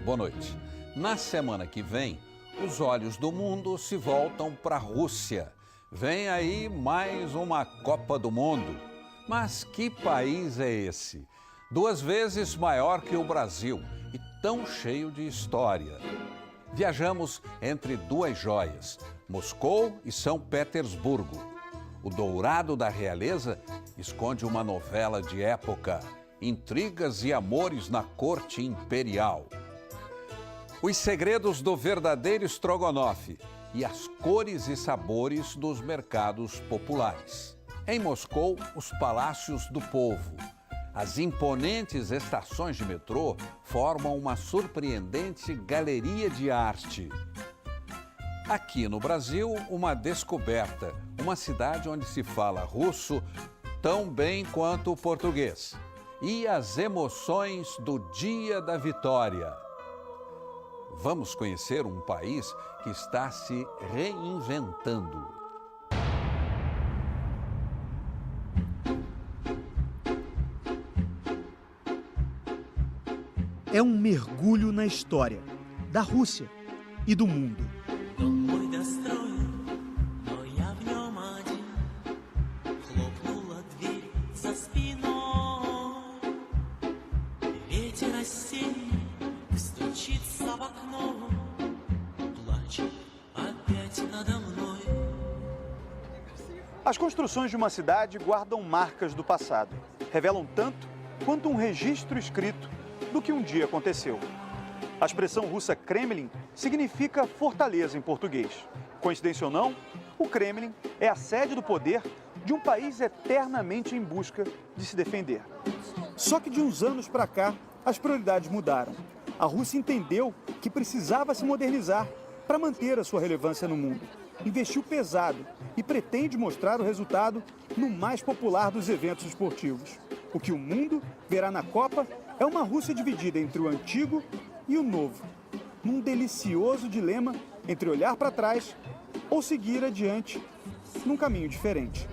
boa noite. Na semana que vem, os olhos do mundo se voltam para a Rússia. Vem aí mais uma Copa do Mundo. Mas que país é esse? 2 vezes maior que o Brasil e tão cheio de história. Viajamos entre 2 joias, Moscou e São Petersburgo. O dourado da realeza esconde uma novela de época, intrigas e amores na corte imperial. Os segredos do verdadeiro estrogonofe e as cores e sabores dos mercados populares. Em Moscou, os palácios do povo. As imponentes estações de metrô formam uma surpreendente galeria de arte. Aqui no Brasil, uma descoberta, uma cidade onde se fala russo tão bem quanto o português. E as emoções do Dia da Vitória. Vamos conhecer um país que está se reinventando. É um mergulho na história da Rússia e do mundo. As construções de uma cidade guardam marcas do passado. Revelam tanto quanto um registro escrito do que um dia aconteceu. A expressão russa Kremlin significa fortaleza em português. Coincidência ou não, o Kremlin é a sede do poder de um país eternamente em busca de se defender. Só que de uns anos para cá, as prioridades mudaram. A Rússia entendeu que precisava se modernizar para manter a sua relevância no mundo. Investiu pesado e pretende mostrar o resultado no mais popular dos eventos esportivos. O que o mundo verá na Copa é uma Rússia dividida entre o antigo e o novo, num delicioso dilema entre olhar para trás ou seguir adiante num caminho diferente.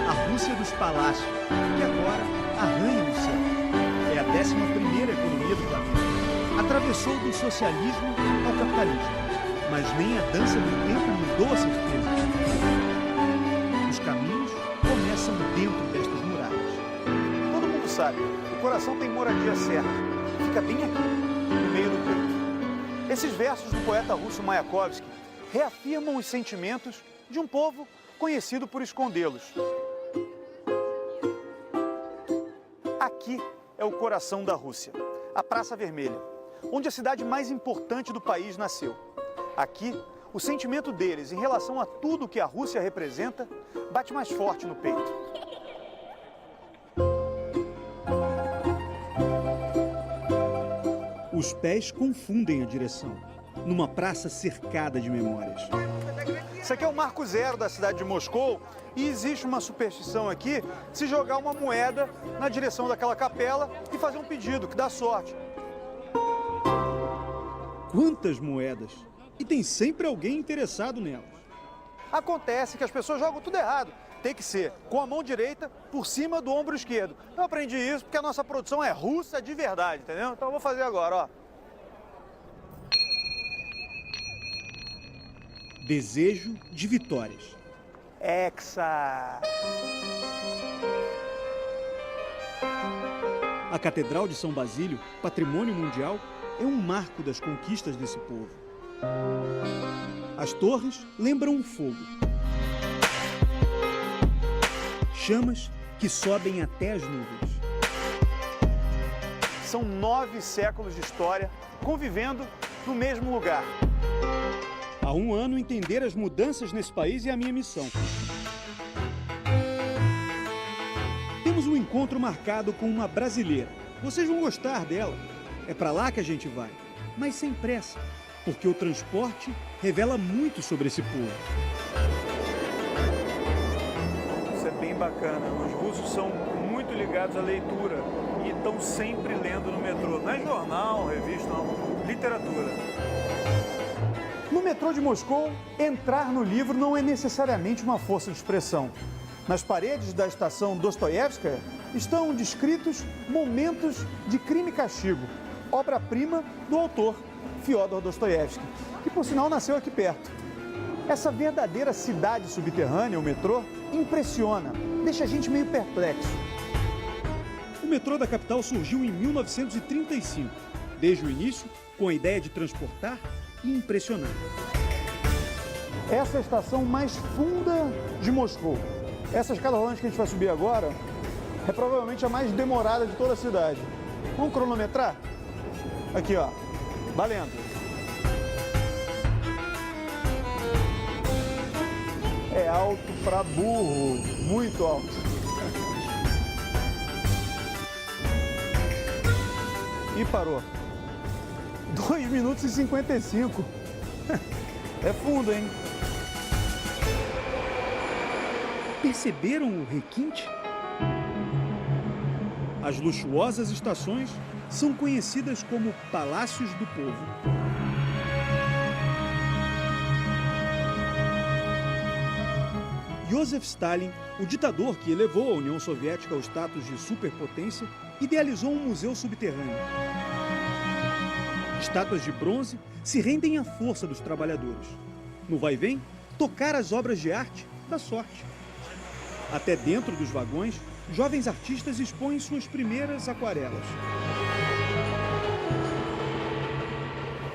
A Rússia dos palácios, que agora arranha no céu. É a 11ª economia do planeta. Atravessou do socialismo ao capitalismo, mas nem a dança do tempo mudou a certeza. Os caminhos começam dentro destas muralhas. Todo mundo sabe, o coração tem moradia certa. Fica bem aqui, no meio do peito. Esses versos do poeta russo Mayakovsky reafirmam os sentimentos de um povo conhecido por escondê-los. Aqui é o coração da Rússia, a Praça Vermelha, onde a cidade mais importante do país nasceu. Aqui, o sentimento deles em relação a tudo que a Rússia representa bate mais forte no peito. Os pés confundem a direção, numa praça cercada de memórias. Isso aqui é o marco zero da cidade de Moscou e existe uma superstição aqui de se jogar uma moeda na direção daquela capela e fazer um pedido, que dá sorte. Quantas moedas! E tem sempre alguém interessado nelas. Acontece que as pessoas jogam tudo errado. Tem que ser com a mão direita por cima do ombro esquerdo. Eu aprendi isso porque a nossa produção é russa de verdade, entendeu? Então eu vou fazer agora, ó. Desejo de vitórias. Hexa! A Catedral de São Basílio, patrimônio mundial, é um marco das conquistas desse povo. As torres lembram um fogo. Chamas que sobem até as nuvens. São 9 séculos de história convivendo no mesmo lugar. Há um ano, entender as mudanças nesse país é a minha missão. Temos um encontro marcado com uma brasileira. Vocês vão gostar dela. É para lá que a gente vai, mas sem pressa, porque o transporte revela muito sobre esse povo. Isso é bem bacana. Os russos são muito ligados à leitura e estão sempre lendo no metrô. Não é jornal, revista, não. Literatura. No metrô de Moscou, entrar no livro não é necessariamente uma força de expressão. Nas paredes da estação Dostoiévskaya estão descritos momentos de Crime e Castigo, obra-prima do autor, Fyodor Dostoiévski, que por sinal nasceu aqui perto. Essa verdadeira cidade subterrânea, o metrô, impressiona, deixa a gente meio perplexo. O metrô da capital surgiu em 1935, desde o início com a ideia de transportar e impressionar. Essa é a estação mais funda de Moscou. Essa escada rolante que a gente vai subir agora é provavelmente a mais demorada de toda a cidade. Vamos cronometrar? Aqui, ó. Valendo. É alto pra burro. Muito alto. E parou. 2 minutos e 55. É fundo, hein? Perceberam o requinte? As luxuosas estações são conhecidas como Palácios do Povo. Joseph Stalin, o ditador que elevou a União Soviética ao status de superpotência, idealizou um museu subterrâneo. Estátuas de bronze se rendem à força dos trabalhadores. No vai-vem, tocar as obras de arte dá sorte. Até dentro dos vagões, jovens artistas expõem suas primeiras aquarelas.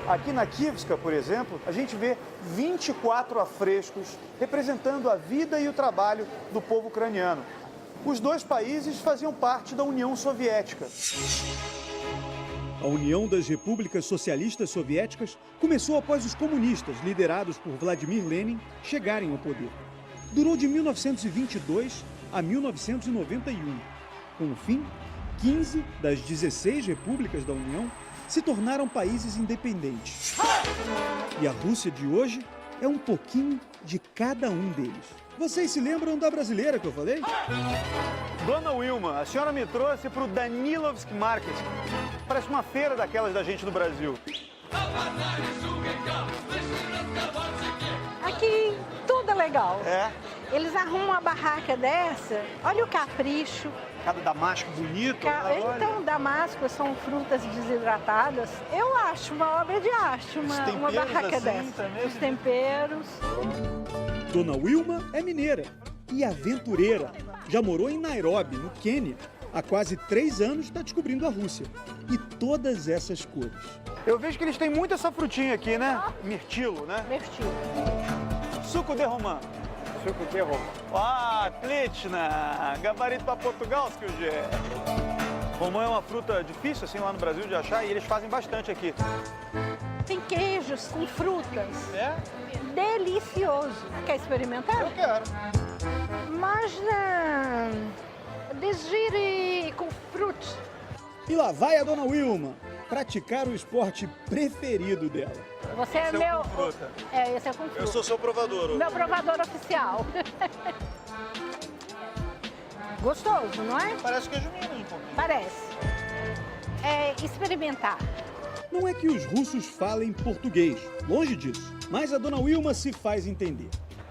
Aqui na Kiyevska, por exemplo, a gente vê 24 afrescos representando a vida e o trabalho do povo ucraniano. Os dois países faziam parte da União Soviética. A União das Repúblicas Socialistas Soviéticas começou após os comunistas, liderados por Vladimir Lenin, chegarem ao poder. Durou de 1922 a 1991. Com o fim, 15 das 16 repúblicas da União se tornaram países independentes. E a Rússia de hoje é um pouquinho de cada um deles. Vocês se lembram da brasileira que eu falei? Dona Wilma, a senhora me trouxe para o Danilovsk Market. Parece uma feira daquelas da gente do Brasil. Aqui tudo é legal. É? Eles arrumam uma barraca dessa, olha o capricho. Cada damasco bonito. Olha. Então, damasco são frutas desidratadas. Eu acho uma obra de arte, uma barraca assim, dessa. Também. Os temperos. Dona Wilma é mineira e aventureira. Já morou em Nairobi, no Quênia. Há quase 3 anos está descobrindo a Rússia. E todas essas cores. Eu vejo que eles têm muito essa frutinha aqui, né? Mirtilo, né? Mirtilo. Suco de romã. Suco de romã. Ah, Atlitna! Gabarito para Portugal, Skilje. Romã é uma fruta difícil, assim, lá no Brasil de achar, e eles fazem bastante aqui. Tem queijos com frutas. É? Delicioso. Quer experimentar? Eu quero. Mas desgire com frutos. E lá vai a Dona Wilma praticar o esporte preferido dela. Você é Esse meu... com fruta. Esse é com fruta. Eu sou seu provador. Meu provador oficial. Gostoso, não é? Parece queijo Minas um pouquinho. Parece. É experimentar. Não é que os russos falem português, longe disso. Mas a Dona Wilma se faz entender.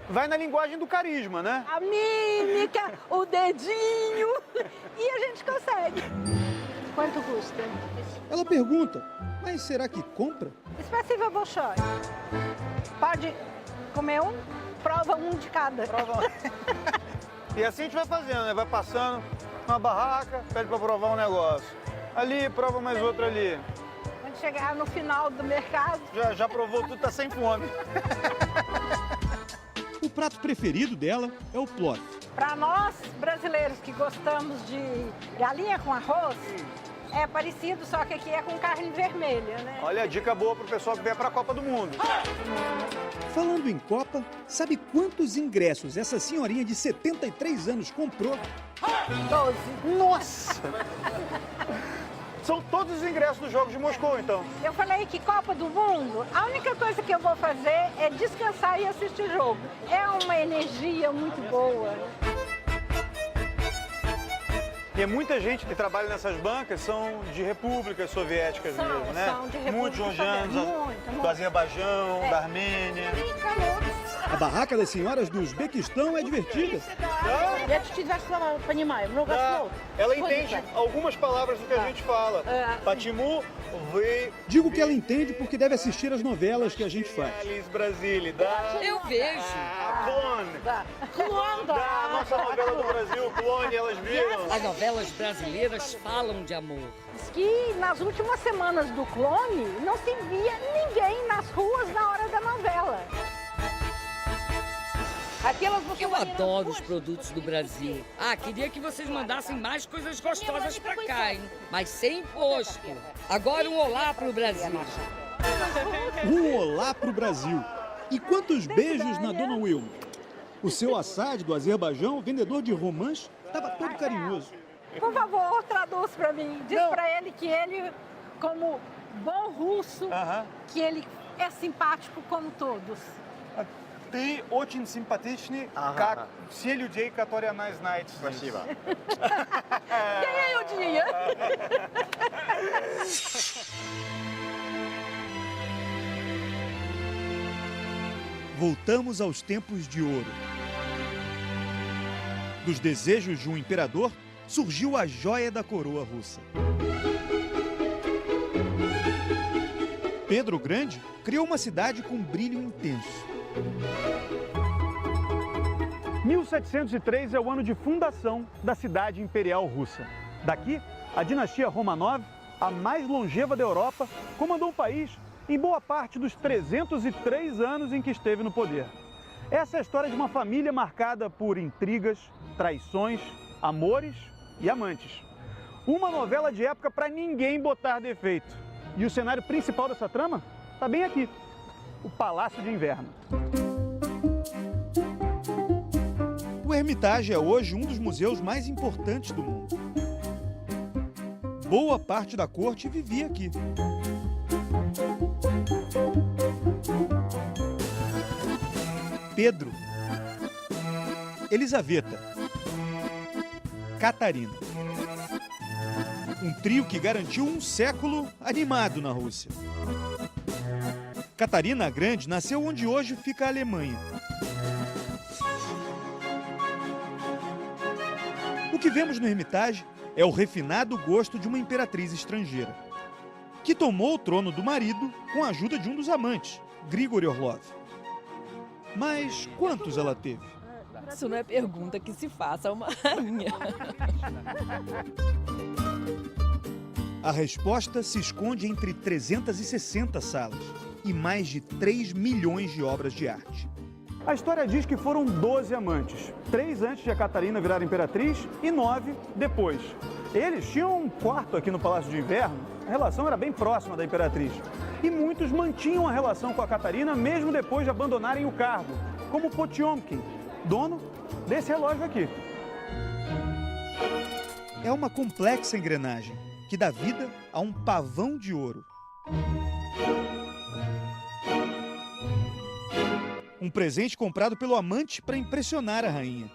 Vai na linguagem do carisma, né? A mímica, o dedinho. E a gente consegue. Quanto custa? Ela pergunta, mas será que compra? Especível Bolshoi. Pode comer um, prova um de cada. Prova. E assim a gente vai fazendo, né? Vai passando uma barraca, pede pra provar um negócio. Ali, prova mais outro ali. Quando chegar no final do mercado... Já provou tudo, tá sem fome. O prato preferido dela é o plof. Para nós, brasileiros que gostamos de galinha com arroz, é parecido, só que aqui é com carne vermelha, né? Olha a dica boa pro pessoal que vier pra Copa do Mundo. Falando em Copa, sabe quantos ingressos essa senhorinha de 73 anos comprou? 12. Nossa! São todos os ingressos dos Jogos de Moscou, então. Eu falei que Copa do Mundo, a única coisa que eu vou fazer é descansar e assistir jogo. É uma energia muito boa. E muita gente que trabalha nessas bancas são de repúblicas soviéticas mesmo, né? São de repúblicas Muitos georgianos, soviéticas, muito. do Azerbaijão, É. da Armênia. Brinca, A barraca das senhoras do Uzbequistão é divertida. Я чуть-чуть ваше слова понимаю, много слов. Ela Сколько? entende algumas palavras do que a gente fala. Patimu, вы... Digo que ela entende porque deve assistir as novelas que a gente faz. Brasília, da... Eu vejo. Clone. Clone Da nossa novela do Brasil, Clone, elas viram. As novelas brasileiras falam de amor. Diz que nas últimas semanas do Clone não se via ninguém nas ruas na hora da novela. Eu adoro os produtos do Brasil. Queria que vocês mandassem mais coisas gostosas pra cá, hein? Mas sem imposto. Agora um olá pro Brasil. Um olá pro Brasil. E quantos beijos na Dona Wilma. O seu Assad, do Azerbaijão, vendedor de romãs, estava todo carinhoso. Por favor, traduz para mim. Diz para ele que ele, como bom russo, que ele é simpático como todos. Ты очень симпатичный, как все людей, которые нас знают. Спасибо. Ganhei o dia. Voltamos aos tempos de ouro. Dos desejos de um imperador, surgiu a joia da coroa russa. Pedro o Grande criou uma cidade com brilho intenso. 1703 é o ano de fundação da cidade imperial russa. Daqui, a dinastia Romanov, a mais longeva da Europa, comandou o país em boa parte dos 303 anos em que esteve no poder. Essa é a história de uma família marcada por intrigas, traições, amores e amantes. Uma novela de época para ninguém botar defeito. E o cenário principal dessa trama está bem aqui, o Palácio de Inverno. O Hermitage é hoje um dos museus mais importantes do mundo. Boa parte da corte vivia aqui. Pedro, Elisaveta, Catarina. Um trio que garantiu um século animado na Rússia. Catarina a Grande nasceu onde hoje fica a Alemanha. O que vemos no Hermitage é o refinado gosto de uma imperatriz estrangeira, que tomou o trono do marido com a ajuda de um dos amantes, Grigori Orlov. Mas quantos ela teve? Isso não é pergunta que se faça a uma rainha. A resposta se esconde entre 360 salas e mais de 3 milhões de obras de arte. A história diz que foram 12 amantes, 3 antes de a Catarina virar imperatriz e 9 depois. Eles tinham um quarto aqui no Palácio de Inverno, a relação era bem próxima da imperatriz. E muitos mantinham a relação com a Catarina mesmo depois de abandonarem o cargo, como Potiomkin, dono desse relógio aqui. É uma complexa engrenagem que dá vida a um pavão de ouro. Um presente comprado pelo amante para impressionar a rainha.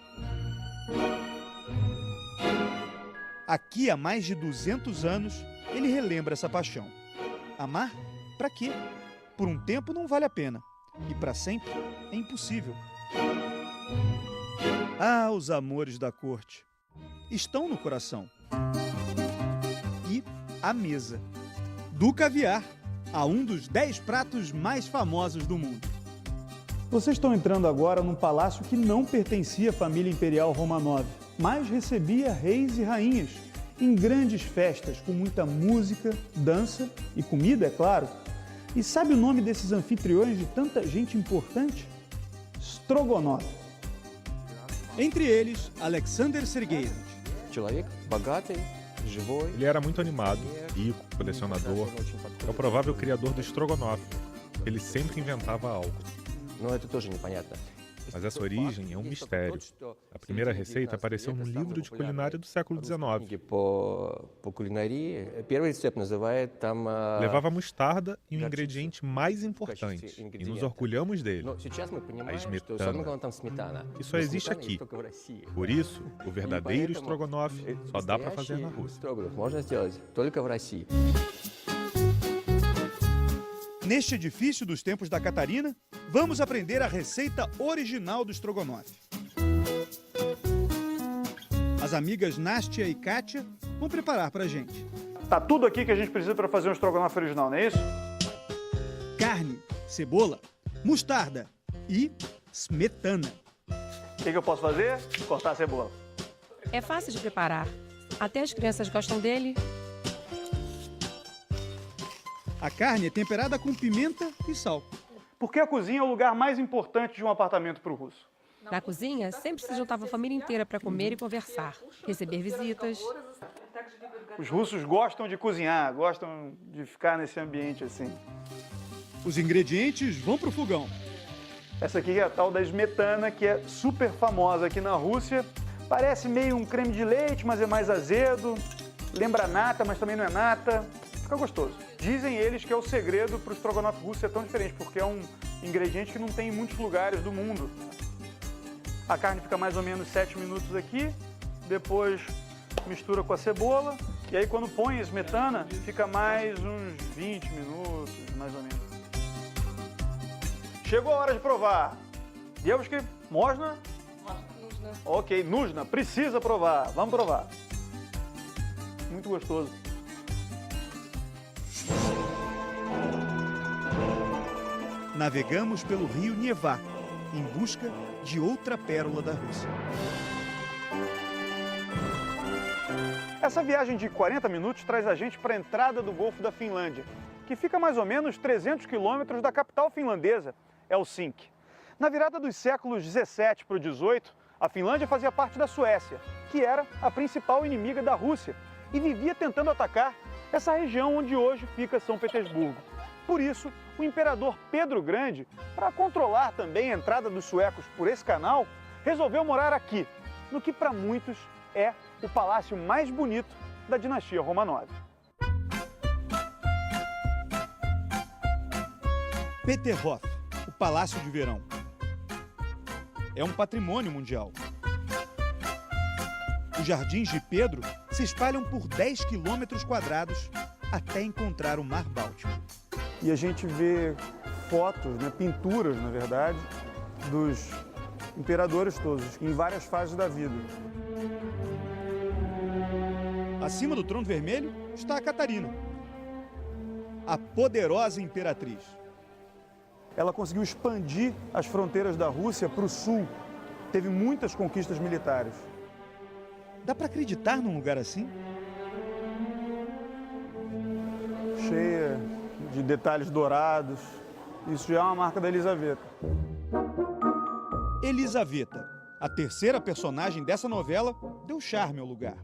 Aqui, há mais de 200 anos, ele relembra essa paixão. Amar? Pra quê? Por um tempo não vale a pena. E para sempre é impossível. Ah, os amores da corte. Estão no coração. E a mesa. Do caviar a um dos 10 pratos mais famosos do mundo. Vocês estão entrando agora num palácio que não pertencia à família imperial Romanov, mas recebia reis e rainhas em grandes festas, com muita música, dança e comida, é claro. E sabe o nome desses anfitriões de tanta gente importante? Strogonov. Entre eles, Alexander Sergeyevich. Ele era muito animado, rico, colecionador. É o provável criador do Strogonoff. Ele sempre inventava algo. Mas essa origem é um mistério. A primeira receita apareceu num livro de culinária do século XIX. Levava mostarda e o ingrediente mais importante, e nos orgulhamos dele, a smetana, que só existe aqui. Por isso, o verdadeiro Strogonoff só dá para fazer na Rússia. Neste edifício dos tempos da Catarina, vamos aprender a receita original do estrogonofe. As amigas Nástia e Kátia vão preparar pra gente. Tá tudo aqui que a gente precisa para fazer um estrogonofe original, não é isso? Carne, cebola, mostarda e smetana. O que eu posso fazer? Cortar a cebola. É fácil de preparar. Até as crianças gostam dele. A carne é temperada com pimenta e sal. Por que a cozinha é o lugar mais importante de um apartamento para o russo? Na cozinha, sempre se juntava a família inteira para comer e conversar, receber visitas. Os russos gostam de cozinhar, gostam de ficar nesse ambiente assim. Os ingredientes vão pro fogão. Essa aqui é a tal da smetana, que é super famosa aqui na Rússia. Parece meio um creme de leite, mas é mais azedo. Lembra nata, mas também não é nata. Fica gostoso. Dizem eles que é o segredo para o estrogonofe russo ser tão diferente, porque é um ingrediente que não tem em muitos lugares do mundo. A carne fica mais ou menos 7 minutos aqui, depois mistura com a cebola, e aí quando põe a smetana, fica mais uns 20 minutos, mais ou menos. Chegou a hora de provar. Девушки, можно? Нужно. Ok, нужно, precisa provar. Vamos provar. Muito gostoso. Navegamos pelo rio Neva, em busca de outra pérola da Rússia. Essa viagem de 40 minutos traz a gente para a entrada do Golfo da Finlândia, que fica a mais ou menos 300 quilômetros da capital finlandesa, Helsinki. Na virada dos séculos 17 para o 18, a Finlândia fazia parte da Suécia, que era a principal inimiga da Rússia, e vivia tentando atacar essa região onde hoje fica São Petersburgo. Por isso, o imperador Pedro Grande, para controlar também a entrada dos suecos por esse canal, resolveu morar aqui, no que para muitos é o palácio mais bonito da dinastia Romanov. Peterhof, o Palácio de Verão. É um patrimônio mundial. Os jardins de Pedro se espalham por 10 quilômetros quadrados até encontrar o Mar Báltico. E a gente vê fotos, pinturas, na verdade, dos imperadores todos, em várias fases da vida. Acima do trono vermelho está a Catarina, a poderosa imperatriz. Ela conseguiu expandir as fronteiras da Rússia para o sul. Teve muitas conquistas militares. Dá para acreditar num lugar assim? Cheia de detalhes dourados. Isso já é uma marca da Elizaveta. Elizaveta, a terceira personagem dessa novela, deu charme ao lugar.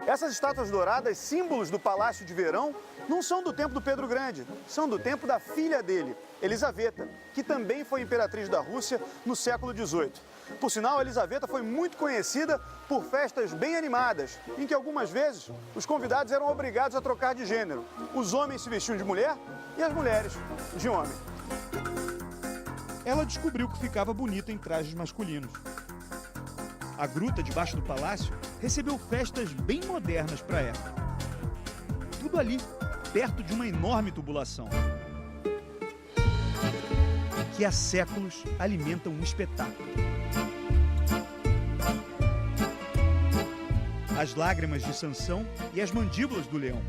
Essas estátuas douradas, símbolos do Palácio de Verão, não são do tempo do Pedro Grande, são do tempo da filha dele, Elizaveta, que também foi imperatriz da Rússia no século XVIII. Por sinal, Elizaveta foi muito conhecida por festas bem animadas, em que algumas vezes os convidados eram obrigados a trocar de gênero. Os homens se vestiam de mulher e as mulheres de homem. Ela descobriu que ficava bonita em trajes masculinos. A gruta debaixo do palácio recebeu festas bem modernas para a época. Tudo ali, perto de uma enorme tubulação, que há séculos alimenta um espetáculo. As lágrimas de Sansão e as mandíbulas do leão.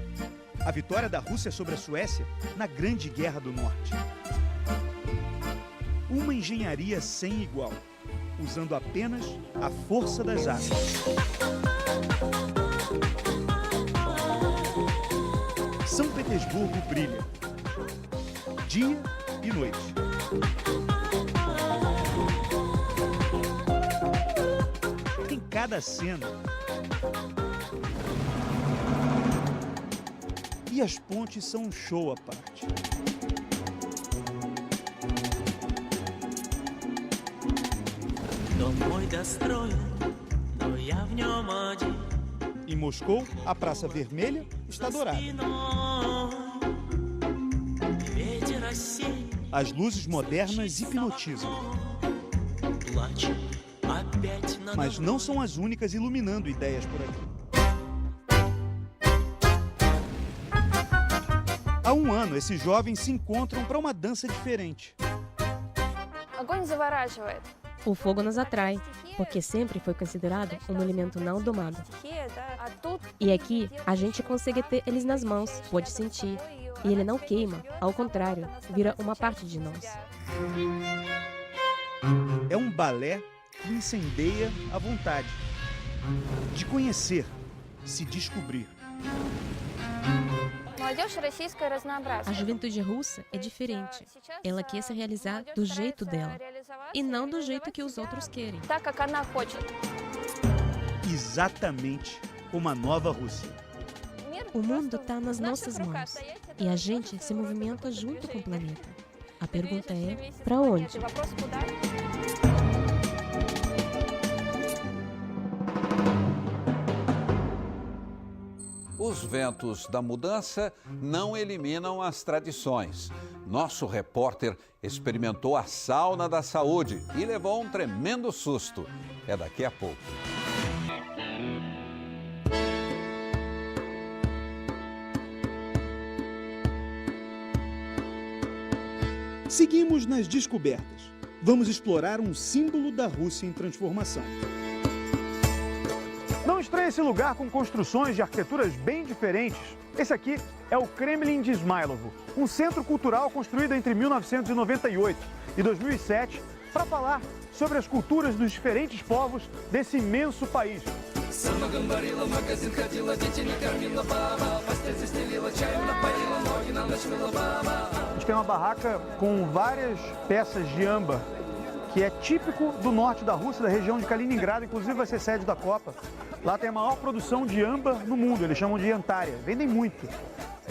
A vitória da Rússia sobre a Suécia na Grande Guerra do Norte. Uma engenharia sem igual, usando apenas a força das armas. São Petersburgo brilha, dia e noite. Em cada cena. E as pontes são um show à parte. Em Moscou, a Praça Vermelha está dourada. As luzes modernas hipnotizam. Mas não são as únicas iluminando ideias por aqui. Há um ano, esses jovens se encontram para uma dança diferente. O fogo nos atrai, porque sempre foi considerado um elemento não domado. E aqui, a gente consegue ter eles nas mãos, pode sentir. E ele não queima, ao contrário, vira uma parte de nós. É um balé que incendeia a vontade de conhecer, se descobrir. A juventude russa é diferente. Ela quer se realizar do jeito dela, e não do jeito que os outros querem. Exatamente como a nova Rússia. O mundo está nas nossas mãos, e a gente se movimenta junto com o planeta. A pergunta é, para onde? Os ventos da mudança não eliminam as tradições. Nosso repórter experimentou a sauna da saúde e levou um tremendo susto. É daqui a pouco. Seguimos nas descobertas. Vamos explorar um símbolo da Rússia em transformação. Não estranhe esse lugar com construções de arquiteturas bem diferentes. Esse aqui é o Kremlin de Ismailovo, um centro cultural construído entre 1998 e 2007 para falar sobre as culturas dos diferentes povos desse imenso país. A gente tem uma barraca com várias peças de âmbar, que é típico do norte da Rússia, da região de Kaliningrado, inclusive vai ser sede da Copa. Lá tem a maior produção de âmbar no mundo, eles chamam de Antária, vendem muito.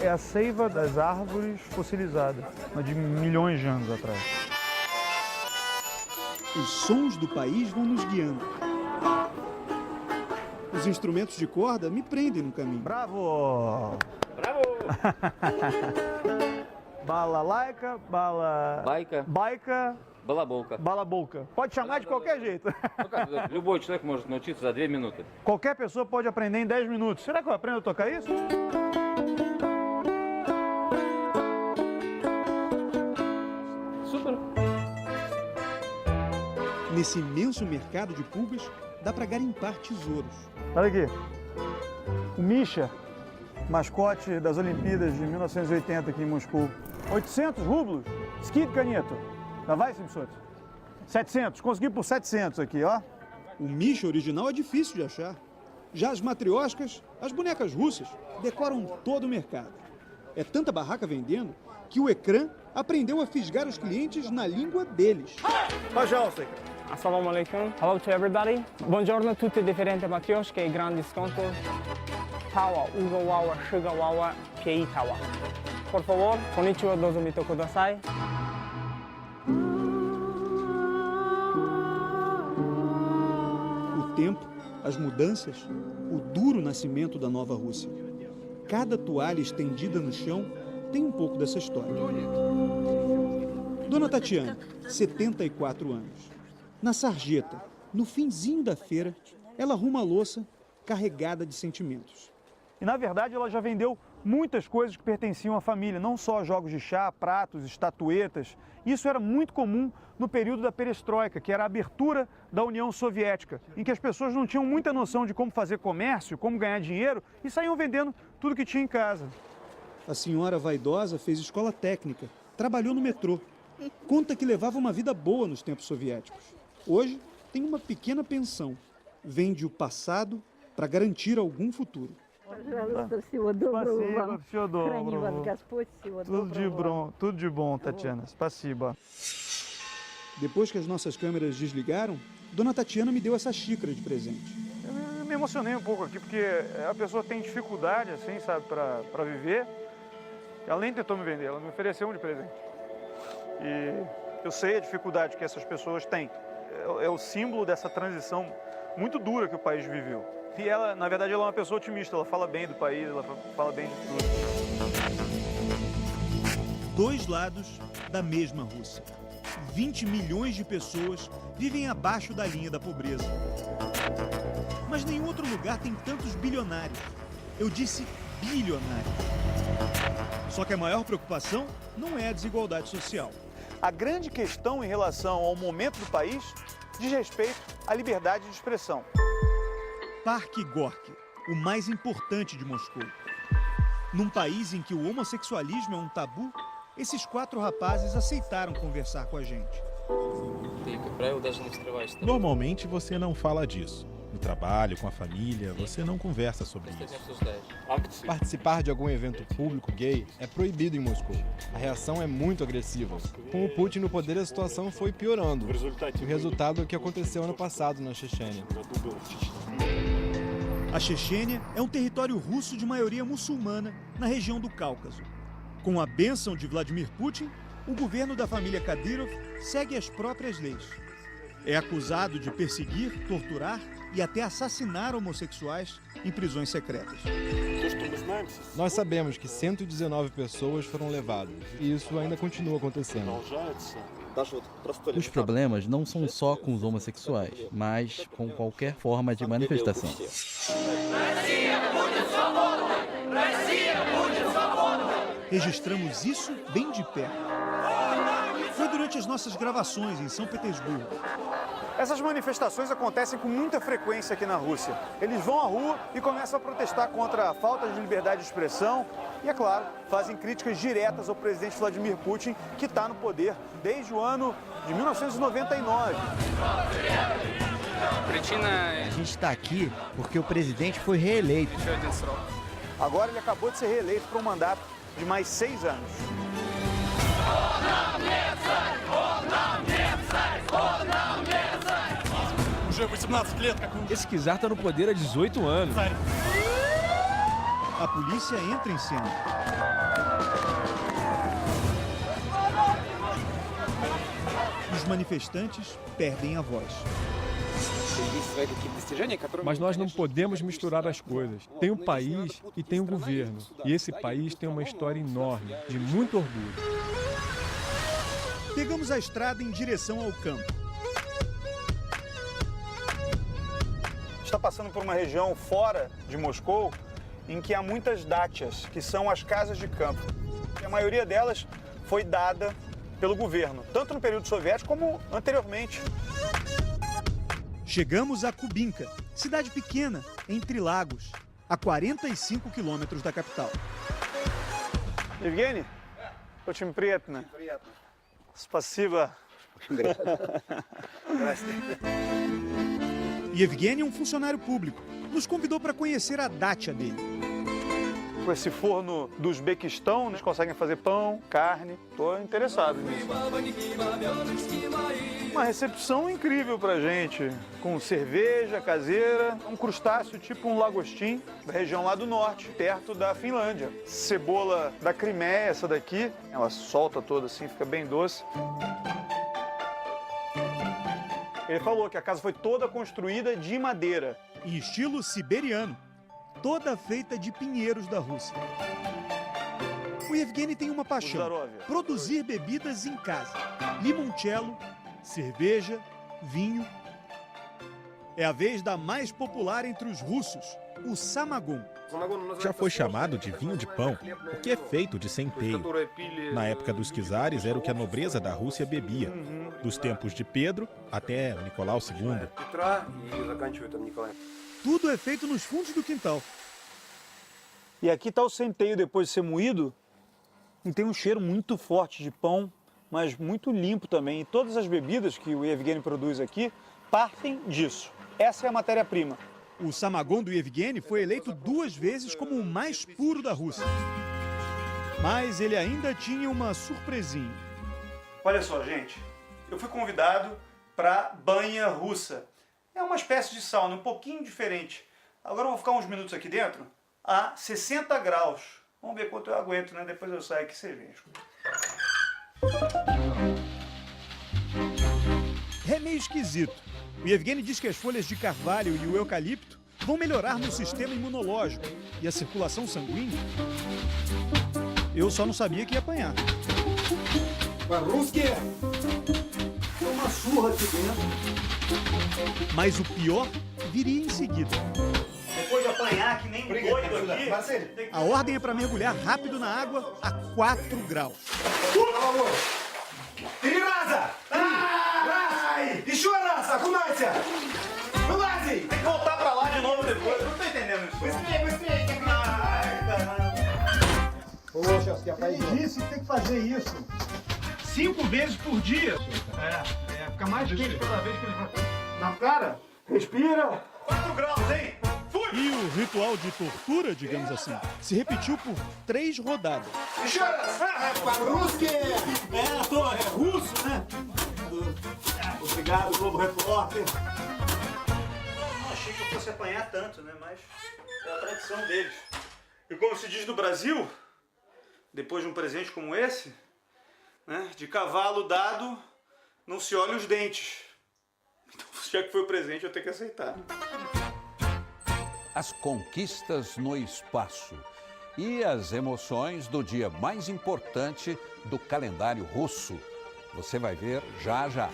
É a seiva das árvores fossilizada, de milhões de anos atrás. Os sons do país vão nos guiando. Os instrumentos de corda me prendem no caminho. Bravo! Bravo! Balalaika, baika, Балаболка. balabolka. Pode chamar de qualquer jeito. Любой человек может научиться за 2 минуты. Qualquer pessoa pode aprender em 10 minutos. Será que eu aprendo a tocar isso? Супер. Nesse imenso mercado de pulgas, dá para garimpar tesouros. Olha aqui. O Misha, mascote das Olimpíadas de 1980 aqui em Moscou. 800 rublos. Skid Caneto. Давай 700. 700. Consegui por 700 aqui, ó. O Misha original é difícil de achar. Já as matrioscas, as bonecas russas, decoram todo o mercado. É tanta barraca vendendo que o ecrã aprendeu a fisgar os clientes na língua deles. Пожалуйста. Assalamu alaikum. Hello to everybody. Buongiorno, tutte differenti matrioshke e grandi sconto. Tawa, ugo wawa, shuga wawa, piei tawa. Por favor, konnichiwa, dozo mito kudasai. O tempo, as mudanças, o duro nascimento da nova Rússia. Cada toalha estendida no chão tem um pouco dessa história. Dona Tatiana, 74 anos. Na sarjeta, no finzinho da feira, ela arruma a louça carregada de sentimentos. E na verdade ela já vendeu muitas coisas que pertenciam à família, não só jogos de chá, pratos, estatuetas. Isso era muito comum no período da perestroika, que era a abertura da União Soviética, em que as pessoas não tinham muita noção de como fazer comércio, como ganhar dinheiro e saíam vendendo tudo que tinha em casa. A senhora vaidosa fez escola técnica, trabalhou no metrô. Conta que levava uma vida boa nos tempos soviéticos. Hoje tem uma pequena pensão. Vende o passado para garantir algum futuro. Tudo de bom, Tatiana. Спасибо. Depois que as nossas câmeras desligaram, Dona Tatiana me deu essa xícara de presente. Eu me emocionei um pouco aqui, porque a pessoa tem dificuldade, assim, sabe, para viver. Ela nem tentou me vender, ela me ofereceu um de presente. E eu sei a dificuldade que essas pessoas têm. É o símbolo dessa transição muito dura que o país viveu. E ela, na verdade, ela é uma pessoa otimista, ela fala bem do país, ela fala bem de tudo. Dois lados da mesma Rússia. 20 milhões de pessoas vivem abaixo da linha da pobreza. Mas nenhum outro lugar tem tantos bilionários. Eu disse bilionários. Só que a maior preocupação não é a desigualdade social. A grande questão em relação ao momento do país diz respeito à liberdade de expressão. Parque Gorky, o mais importante de Moscou. Num país em que o homossexualismo é um tabu, esses 4 rapazes aceitaram conversar com a gente. Normalmente você não fala disso. No trabalho, com a família, você não conversa sobre isso. Participar de algum evento público gay é proibido em Moscou. A reação é muito agressiva. Com o Putin no poder, a situação foi piorando. O resultado é o que aconteceu ano passado na Chechênia. A Chechênia é um território russo de maioria muçulmana na região do Cáucaso. Com a bênção de Vladimir Putin, o governo da família Kadyrov segue as próprias leis. É acusado de perseguir, torturar e até assassinar homossexuais em prisões secretas. Nós sabemos que 119 pessoas foram levadas e isso ainda continua acontecendo. Os problemas não são só com os homossexuais, mas com qualquer forma de manifestação. Registramos isso bem de perto. Foi durante as nossas gravações em São Petersburgo. Essas manifestações acontecem com muita frequência aqui na Rússia. Eles vão à rua e começam a protestar contra a falta de liberdade de expressão e, é claro, fazem críticas diretas ao presidente Vladimir Putin, que está no poder desde o ano de 1999. A gente está aqui porque o presidente foi reeleito. Agora ele acabou de ser reeleito para um mandato de mais 6 anos. Esse czar está no poder há 18 anos. A polícia entra em cena. Os manifestantes perdem a voz. Mas nós não podemos misturar as coisas. Tem um país e tem um governo. E esse país tem uma história enorme, de muito orgulho. Pegamos a estrada em direção ao campo. Está passando por uma região fora de Moscou em que há muitas dátias, que são as casas de campo. E a maioria delas foi dada pelo governo, tanto no período soviético como anteriormente. Chegamos a Kubinka, cidade pequena, entre lagos, a 45 quilômetros da capital. Evgeny, очень приятно. Спасибо. E Evgeny é um funcionário público. Nos convidou para conhecer a dátia dele. Com esse forno do Uzbequistão, eles conseguem fazer pão, carne. Estou interessado nisso. Uma recepção incrível pra gente, com cerveja caseira, um crustáceo tipo um lagostim, da região lá do norte, perto da Finlândia. Cebola da Crimeia, essa daqui, ela solta toda assim, fica bem doce. Ele falou que a casa foi toda construída de madeira. Em estilo siberiano, toda feita de pinheiros da Rússia. O Evgeny tem uma paixão: produzir bebidas em casa. Limoncello, cerveja, vinho. É a vez da mais popular entre os russos, o samagon. Já foi chamado de vinho de pão, porque é feito de centeio. Na época dos czares era o que a nobreza da Rússia bebia, dos tempos de Pedro até Nicolau II. Tudo é feito nos fundos do quintal. E aqui está o centeio depois de ser moído, e tem um cheiro muito forte de pão, mas muito limpo também. E todas as bebidas que o Evgeny produz aqui partem disso. Essa é a matéria-prima. O samagon do Evgeny foi eleito 2 vezes como o mais puro da Rússia. Mas ele ainda tinha uma surpresinha. Olha só, gente. Eu fui convidado para banha russa. É uma espécie de sauna, um pouquinho diferente. Agora eu vou ficar uns minutos aqui dentro, a 60 graus. Vamos ver quanto eu aguento, né? Depois eu saio aqui e você veja. É meio esquisito. O Evgeny diz que as folhas de carvalho e o eucalipto vão melhorar no sistema imunológico e a circulação sanguínea. Eu só não sabia que ia apanhar. Uma surra aqui dentro. Mas o pior viria em seguida. Depois de apanhar que nem doido aqui... A ordem é para mergulhar rápido na água a 4 graus. Márcia! Tem que voltar pra lá de novo depois. Não tô entendendo isso. Ele disse que tem que fazer isso 5 vezes por dia. Fica mais quente cada vez que ele vai. Na cara, respira. 4 graus, hein? Fui! E o ritual de tortura, digamos assim, se repetiu por 3 rodadas. É russo, né? Obrigado, Globo Repórter. Não achei que eu fosse apanhar tanto, né? Mas é a tradição deles. E como se diz no Brasil, depois de um presente como esse, né? De cavalo dado, não se olha os dentes. Então, já que foi o presente, eu tenho que aceitar. As conquistas no espaço e as emoções do dia mais importante do calendário russo. Você vai ver já já.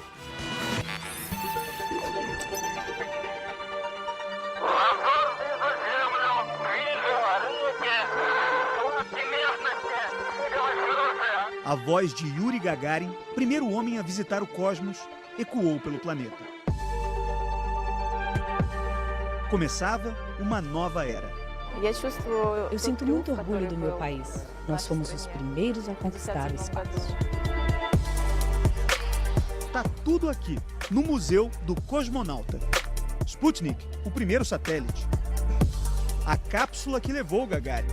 A voz de Yuri Gagarin, primeiro homem a visitar o cosmos, ecoou pelo planeta. Começava uma nova era. Eu sinto muito orgulho do meu país. Nós fomos os primeiros a conquistar o espaço. Está tudo aqui, no Museu do Cosmonauta. Sputnik, o primeiro satélite. A cápsula que levou Gagarin.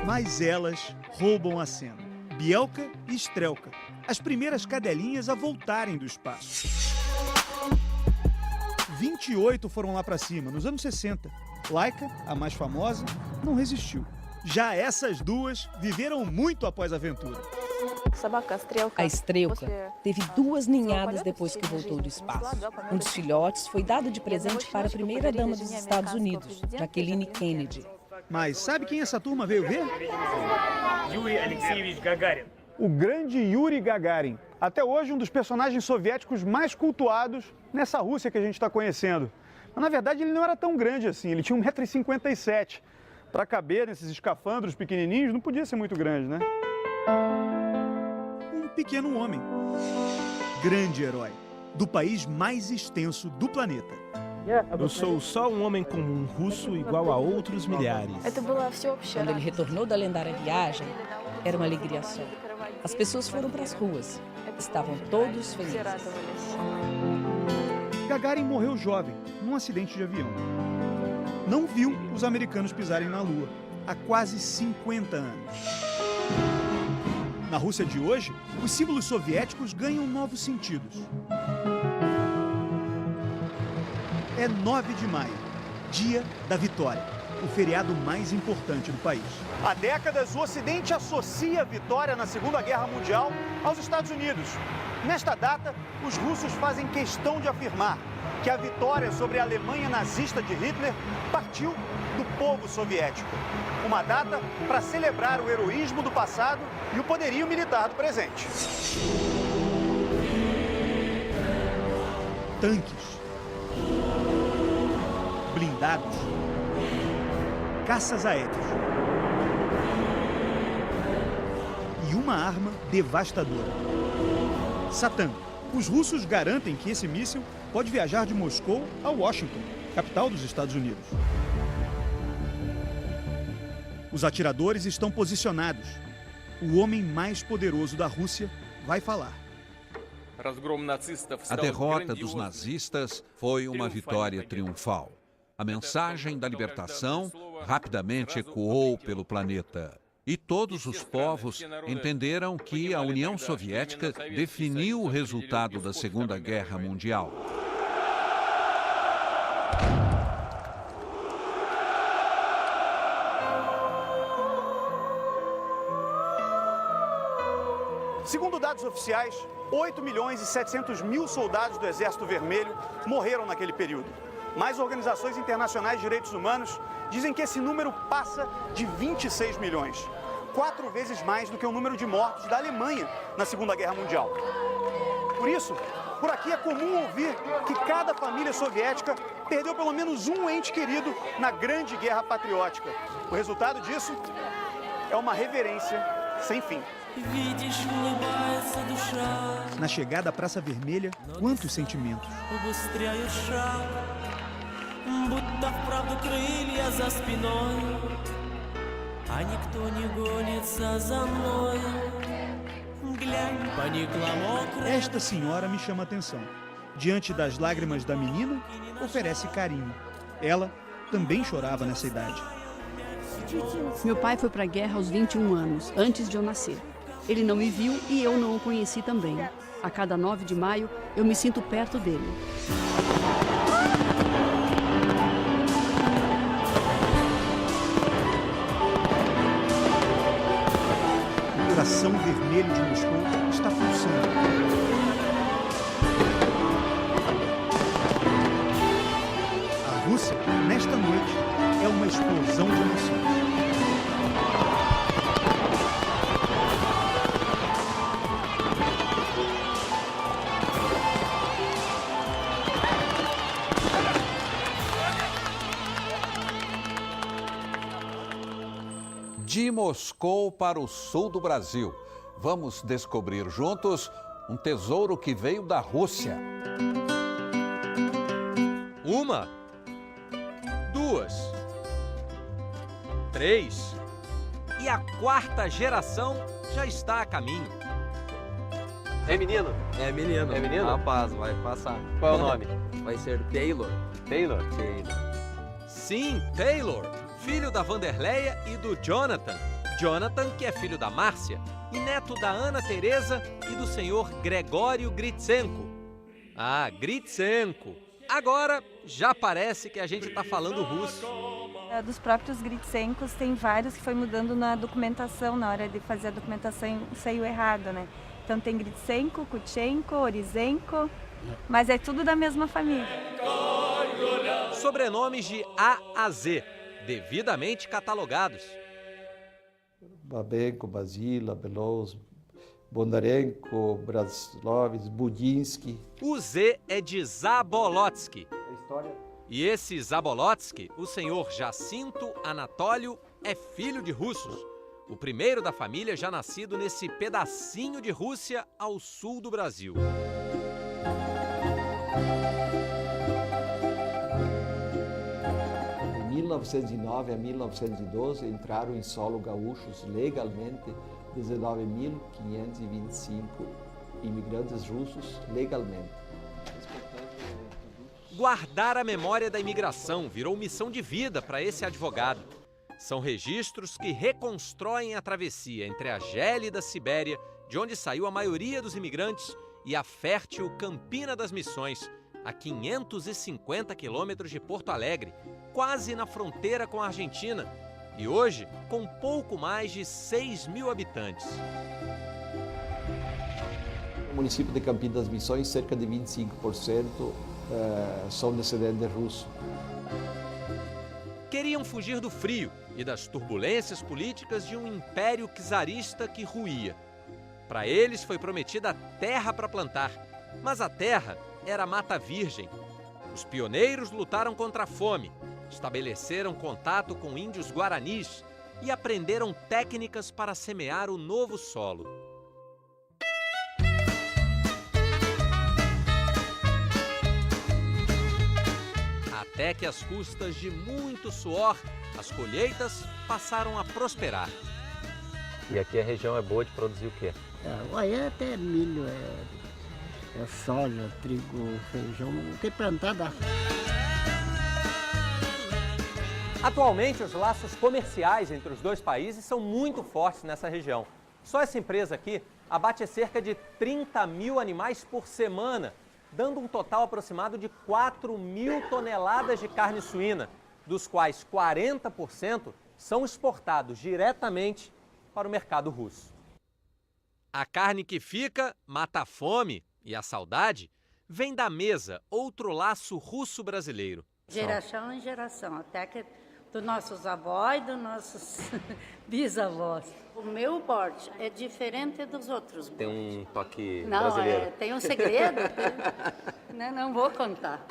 Mas elas roubam a cena. Bielka e Strelka, as primeiras cadelinhas a voltarem do espaço. 28 foram lá para cima, nos anos 60. Laika, a mais famosa, não resistiu. Já essas duas viveram muito após a aventura. A Strelka teve 2 ninhadas depois que voltou do espaço. Um dos filhotes foi dado de presente para a primeira-dama dos Estados Unidos, Jacqueline Kennedy. Mas sabe quem essa turma veio ver? Yuri Alexeyevich Gagarin. O grande Yuri Gagarin. Até hoje, um dos personagens soviéticos mais cultuados nessa Rússia que a gente está conhecendo. Mas, na verdade, ele não era tão grande assim. Ele tinha 1,57 m. Para caber nesses escafandros pequenininhos, não podia ser muito grande, né? Um pequeno homem. Grande herói. Do país mais extenso do planeta. Eu sou só um homem comum russo igual a outros milhares. Quando ele retornou da lendária viagem, era uma alegria só. As pessoas foram para as ruas. Estavam todos felizes. Gagarin morreu jovem, num acidente de avião. Não viu os americanos pisarem na Lua há quase 50 anos. Na Rússia de hoje, os símbolos soviéticos ganham novos sentidos. É 9 de maio, dia da vitória, o feriado mais importante do país. Há décadas, o Ocidente associa a vitória na Segunda Guerra Mundial aos Estados Unidos. Nesta data, os russos fazem questão de afirmar que a vitória sobre a Alemanha nazista de Hitler partiu do povo soviético. Uma data para celebrar o heroísmo do passado e o poderio militar do presente. Tanques, blindados, caças aéreos e uma arma devastadora. Satã. Os russos garantem que esse míssil pode viajar de Moscou a Washington, capital dos Estados Unidos. Os atiradores estão posicionados. O homem mais poderoso da Rússia vai falar. A derrota dos nazistas foi uma vitória triunfal. A mensagem da libertação rapidamente ecoou pelo planeta. E todos os povos entenderam que a União Soviética definiu o resultado da Segunda Guerra Mundial. Segundo dados oficiais, 8 milhões e 700 mil soldados do Exército Vermelho morreram naquele período. Mas organizações internacionais de direitos humanos dizem que esse número passa de 26 milhões. 4 vezes mais do que o número de mortos da Alemanha na Segunda Guerra Mundial. Por isso, por aqui é comum ouvir que cada família soviética perdeu pelo menos um ente querido na Grande Guerra Patriótica. O resultado disso é uma reverência sem fim. Na chegada à Praça Vermelha, quantos sentimentos. Esta senhora me chama a atenção. Diante das lágrimas da menina, oferece carinho. Ela também chorava nessa idade. Meu pai foi para a guerra aos 21 anos, antes de eu nascer. Ele não me viu e eu não o conheci também. A cada 9 de maio, eu me sinto perto dele. O coração vermelho de Moscou está pulsando. A Rússia, nesta noite, é uma explosão de emoções. De Moscou para o sul do Brasil, vamos descobrir juntos um tesouro que veio da Rússia. 1, 2, 3 e a 4ª geração já está a caminho. É menino? É menino. É menino? Rapaz, vai passar. Qual é o nome? Vai ser Taylor. Taylor? Sim, Taylor, filho da Vanderleia e do Jonathan. Jonathan, que é filho da Márcia, e neto da Ana Teresa e do senhor Gregório Gritsenko. Ah, Gritsenko. Agora já parece que a gente está falando russo. Dos próprios Gritsenkos, tem vários que foi mudando na documentação, na hora de fazer a documentação saiu errado, né? Então tem Gritsenko, Kutchenko, Orizenko, mas é tudo da mesma família. Sobrenomes de A a Z, devidamente catalogados. Babenko, Basila, Beloz, Bondarenko, Braslovs, Budinsky. O Z é de Zabolotsky. E esse Zabolotsky, o senhor Jacinto Anatólio, é filho de russos. O primeiro da família já nascido nesse pedacinho de Rússia ao sul do Brasil. De 1909 a 1912 entraram em solo gaúchos legalmente 19.525 imigrantes russos legalmente. Guardar a memória da imigração virou missão de vida para esse advogado. São registros que reconstroem a travessia entre a gélida Sibéria, de onde saiu a maioria dos imigrantes, e a fértil Campina das Missões, a 550 quilômetros de Porto Alegre, quase na fronteira com a Argentina, e hoje com pouco mais de 6.000 habitantes. No município de Campina das Missões, cerca de 25% são descendentes russos. Queriam fugir do frio e das turbulências políticas de um império czarista que ruía. Para eles foi prometida terra para plantar, mas a terra era mata virgem. Os pioneiros lutaram contra a fome, estabeleceram contato com índios guaranis e aprenderam técnicas para semear o novo solo. Até que, às custas de muito suor, as colheitas passaram a prosperar. E aqui a região é boa de produzir o quê? É até milho, é soja, trigo, feijão, o que plantar dá. Atualmente, os laços comerciais entre os dois países são muito fortes nessa região. Só essa empresa aqui abate cerca de 30.000 animais por semana, dando um total aproximado de 4.000 toneladas de carne suína, dos quais 40% são exportados diretamente para o mercado russo. A carne que fica mata a fome e a saudade vem da mesa, outro laço russo-brasileiro. Geração em geração, até que dos nossos avós e dos nossos bisavós. O meu porte é diferente dos outros. Tem um toque não, brasileiro. Tem um segredo, não vou contar.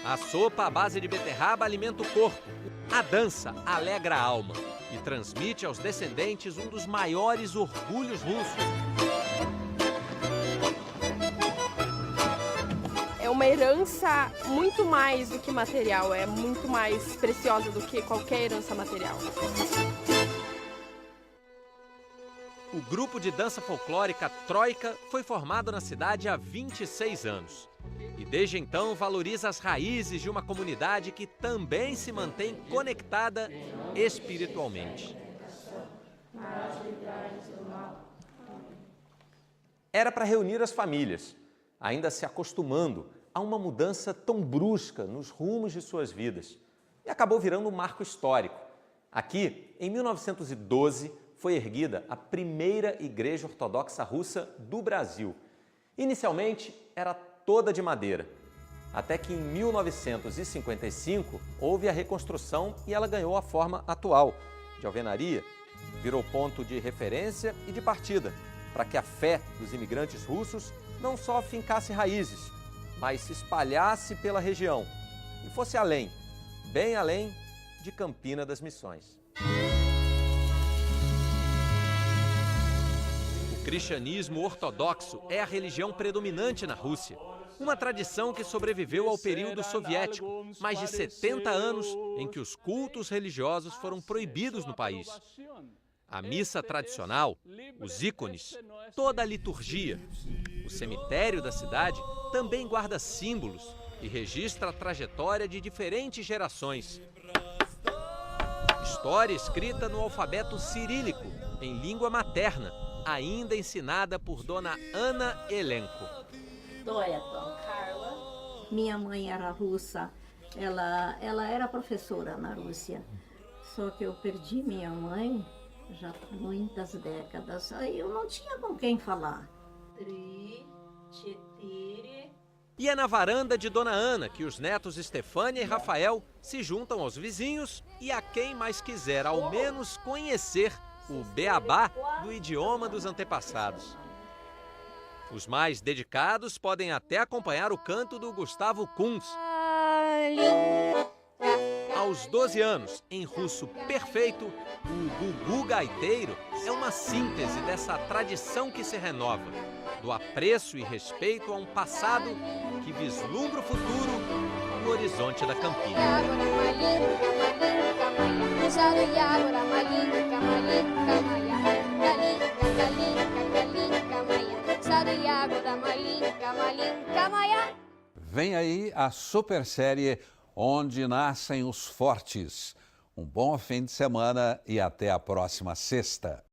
A sopa à base de beterraba alimenta o corpo. A dança alegra a alma e transmite aos descendentes um dos maiores orgulhos russos. É uma herança muito mais do que material, é muito mais preciosa do que qualquer herança material. O grupo de dança folclórica Troika foi formado na cidade há 26 anos. E desde então valoriza as raízes de uma comunidade que também se mantém conectada espiritualmente. Era para reunir as famílias, ainda se acostumando a uma mudança tão brusca nos rumos de suas vidas. E acabou virando um marco histórico. Aqui, em 1912, foi erguida a primeira igreja ortodoxa russa do Brasil. Inicialmente, era toda de madeira, até que em 1955 houve a reconstrução e ela ganhou a forma atual, de alvenaria, virou ponto de referência e de partida, para que a fé dos imigrantes russos não só fincasse raízes, mas se espalhasse pela região e fosse além, bem além de Campina das Missões. O cristianismo ortodoxo é a religião predominante na Rússia. Uma tradição que sobreviveu ao período soviético, mais de 70 anos em que os cultos religiosos foram proibidos no país. A missa tradicional, os ícones, toda a liturgia. O cemitério da cidade também guarda símbolos e registra a trajetória de diferentes gerações. História escrita no alfabeto cirílico, em língua materna, ainda ensinada por Dona Ana Elenko. Minha mãe era russa, ela era professora na Rússia. Só que eu perdi minha mãe já há muitas décadas. Aí eu não tinha com quem falar. E é na varanda de Dona Ana que os netos Estefânia e Rafael se juntam aos vizinhos e a quem mais quiser ao menos conhecer o beabá do idioma dos antepassados. Os mais dedicados podem até acompanhar o canto do Gustavo Kunz. Aos 12 anos, em russo perfeito, o Gugu Gaiteiro é uma síntese dessa tradição que se renova, do apreço e respeito a um passado que vislumbra o futuro no horizonte da Campina. Vem aí a super série Onde Nascem os Fortes. Um bom fim de semana e até a próxima sexta.